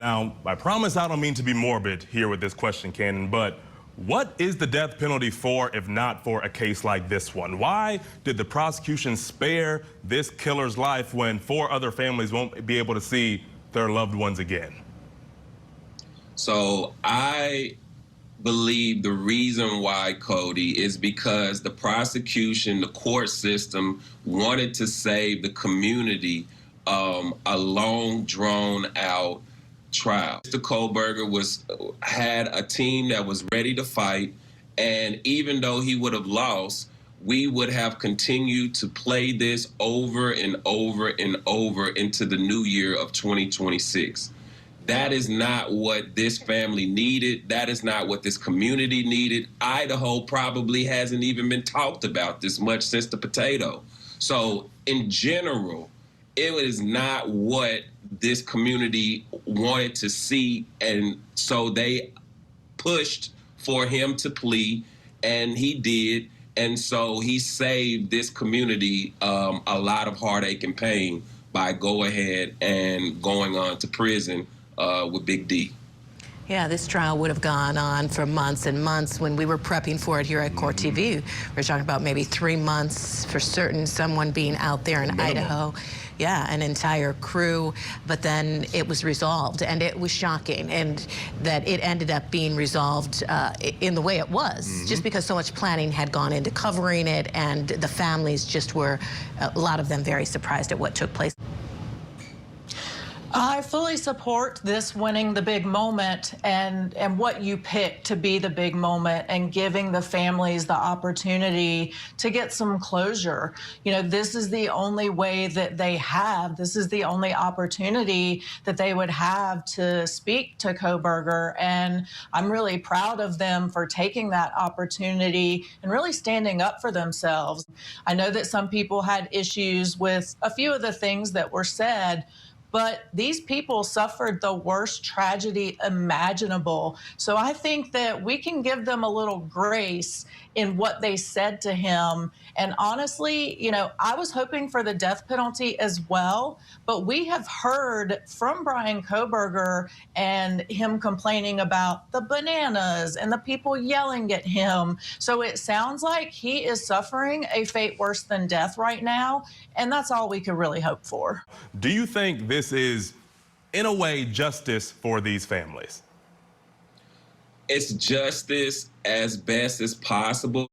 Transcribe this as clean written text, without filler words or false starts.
Now, I promise I don't mean to be morbid here with this question, Cannon, but what is the death penalty for if not for a case like this one? Why did the prosecution spare this killer's life when 4 other families won't be able to see their loved ones again? So I believe the reason why, Cody, is because the prosecution, the court system wanted to save the community a long, drawn-out trial. Mr. Kohberger had a team that was ready to fight, and even though he would have lost, we would have continued to play this over and over and over into the new year of 2026. That is not what this family needed. That is not what this community needed. Idaho probably hasn't even been talked about this much since the potato. So in general, it is not what this community wanted to see, and so they pushed for him to plea, and he did, and so he saved this community a lot of heartache and pain by going ahead and going on to prison with Big D. Yeah, this trial would have gone on for months and months. When we were prepping for it here at Court TV, we were talking about maybe 3 months for certain, someone being out there in Idaho. Yeah, an entire crew, but then it was resolved, and it was shocking, and that it ended up being resolved in the way it was, just because so much planning had gone into covering it, and the families just were, a lot of them, very surprised at what took place. I fully support this winning the big moment and what you pick to be the big moment and giving the families the opportunity to get some closure. You know, this is the only way that they have. This is the only opportunity that they would have to speak to Kohberger, and I'm really proud of them for taking that opportunity and really standing up for themselves. I know that some people had issues with a few of the things that were said, but these people suffered the worst tragedy imaginable. So I think that we can give them a little grace in what they said to him. And honestly, you know, I was hoping for the death penalty as well, but we have heard from Brian Kohberger and him complaining about the bananas and the people yelling at him. So it sounds like he is suffering a fate worse than death right now, and that's all we could really hope for. Do you think this is, in a way, justice for these families? It's justice as best as possible.